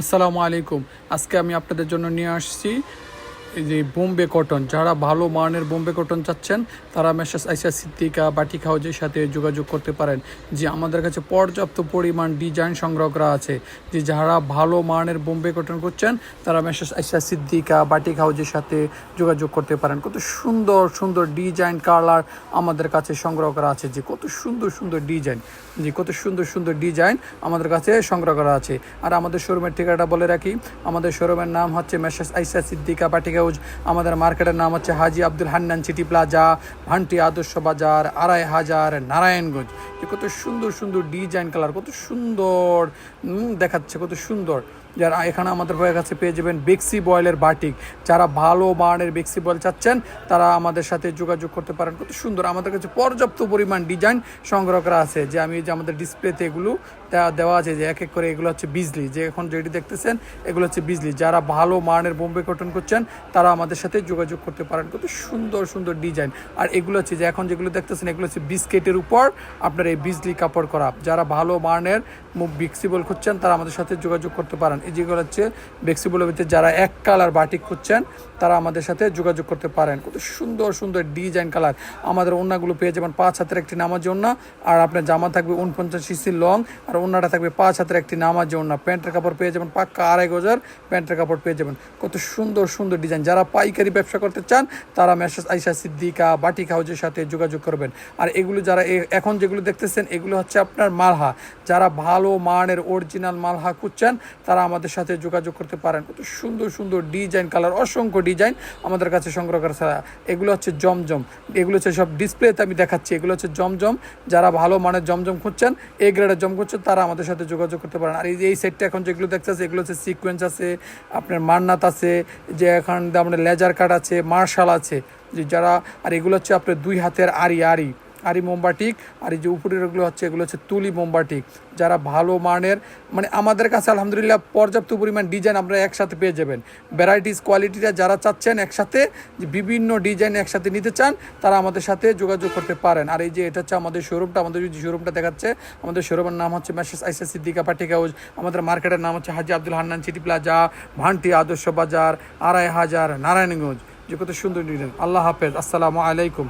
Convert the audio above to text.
আসসালামু আলাইকুম। আজকে আমি আপনাদের জন্য নিয়ে আসছি এই যে বোম্বে কটন। যারা ভালো মানের বোম্বে কটন চাচ্ছেন তারা মেসার্স আইসা সিদ্দিকা বাটিক হাউজের সাথে যোগাযোগ করতে পারেন। যে আমাদের কাছে পর্যাপ্ত পরিমাণ ডিজাইন সংগ্রহ করা আছে। যে যারা ভালো মানের বোম্বে কটন করছেন তারা মেসার্স আইসা সিদ্দিকা বাটিক হাউজের সাথে যোগাযোগ করতে পারেন। কত সুন্দর সুন্দর ডিজাইন কালার আমাদের কাছে সংগ্রহ করা আছে। যে কত সুন্দর সুন্দর ডিজাইন, যে কত সুন্দর সুন্দর ডিজাইন আমাদের কাছে সংগ্রহ করা আছে। আর আমাদের শোরুমের ঠিকানাটা বলে রাখি, আমাদের শোরুমের নাম হচ্ছে মেসার্স আইসা সিদ্দিকা বাটিক হাউজ। আমাদের মার্কেটের নাম হচ্ছে হাজি আব্দুল হান্নান সিটি প্লাজা, ভান্টি আদর্শ বাজার, ২৫০০ নারায়ণগঞ্জ। যে কত সুন্দর সুন্দর ডিজাইন কালার, কত সুন্দর দেখাচ্ছে, কত সুন্দর। যারা এখানে আমাদের হয়ে কাছে পেয়ে যাবেন বেক্সি বয়েলের বাটিক। যারা ভালো মানের বেক্সি বয়েল চাচ্ছেন তারা আমাদের সাথে যোগাযোগ করতে পারেন। কত সুন্দর আমাদের কাছে পর্যাপ্ত পরিমাণ ডিজাইন সংগ্রহ করা আছে। যে আমি যে আমাদের ডিসপ্লেতে এগুলো দেওয়া আছে, যে এক এক করে এগুলো হচ্ছে বিজলি, যে এখন যেটি দেখতেছেন এগুলো হচ্ছে বিজলি। যারা ভালো মানের বোম্বে কটন করছেন তারা আমাদের সাথে যোগাযোগ করতে পারেন। কত সুন্দর সুন্দর ডিজাইন। আর এগুলো হচ্ছে যে এখন যেগুলো দেখতেছেন এগুলো হচ্ছে বিস্কেটের উপর আপনার এই বিজলি কাপড় করা। যারা ভালো মানের বেক্সিবল খুঁজছেন তারা আমাদের সাথে যোগাযোগ করতে পারেন। এই যেগুলো হচ্ছে বেক্সিবলের ভিতরে যারা এক কালার বাটিক খুঁজছেন তারা আমাদের সাথে যোগাযোগ করতে পারেন। কত সুন্দর সুন্দর ডিজাইন কালার। আমাদের ওড়নাগুলো পেয়ে যাবেন ৫ হাতের একটি নামাজি ওড়না, আর আপনার জামা থাকবে ৪৯ ইঞ্চি লং, আর ওড়নাটা থাকবে 5 হাতের একটি নামাজি ওড়না। প্যান্টের কাপড় পেয়ে যাবেন পাক্কা ২.৫ গজের প্যান্টের কাপড় পেয়ে যাবেন। কত সুন্দর সুন্দর ডিজাইন। যারা পাইকারি ব্যবসা করতে চান তারা মেসার্স আইসা সিদ্দিকা বাটিক হাউজের সাথে যোগাযোগ করবেন। আর এগুলো যারা এখন যেগুলো দেখতেছেন এগুলো হচ্ছে আপনার মালহা। যারা ভালো মানের অরিজিনাল মালহা খুঁজছেন তারা আমাদের সাথে যোগাযোগ করতে পারেন। কত সুন্দর সুন্দর ডিজাইন কালার, অসংখ্য ডিজাইন আমাদের কাছে সংগ্রহ করা ছাড়া। এগুলো হচ্ছে জমজম, এগুলো হচ্ছে সব ডিসপ্লেতে আমি দেখাচ্ছি। এগুলো হচ্ছে জমজম। যারা ভালো মানের জমজম খুঁজছেন, এ গ্রেডের জম খুঁজছেন তারা আমাদের সাথে যোগাযোগ করতে পারেন। আর এই সেটটা এখন যেগুলো দেখতেছে এগুলো হচ্ছে সিকোয়েন্স আছে, আপনার মান্নাত আছে, যে এখন আপনার লেজার কাট আছে, মার্শাল আছে। যে যারা আর এগুলো হচ্ছে আপনার ২ হাতের আরি মোমবাটিক। আর এই যে উপরের এগুলো হচ্ছে তুলি মোমবাটিক। যারা ভালো মানের মানে আমাদের কাছে আলহামদুলিল্লাহ পর্যাপ্ত পরিমাণ ডিজাইন আপনারা একসাথে পেয়ে যাবেন। ভ্যারাইটিস কোয়ালিটিটা যারা চাচ্ছেন একসাথে, যে বিভিন্ন ডিজাইন একসাথে নিতে চান তারা আমাদের সাথে যোগাযোগ করতে পারেন। আর এই যে এটা হচ্ছে আমাদের শোরুমটা, আমাদের যে শোরুমটা দেখাচ্ছে আমাদের শোরুমের নাম হচ্ছে মেসার্স আইসা সিদ্দিকা বাটিক হাউজ। আমাদের মার্কেটের নাম হচ্ছে হাজি আব্দুল হান্নান সিটি প্লাজা, ভান্টি আদর্শ বাজার, ২৫০০ নারায়ণগঞ্জ। যে কত সুন্দর ডিজাইন। আল্লাহ হাফেজ, আসসালামু আলাইকুম।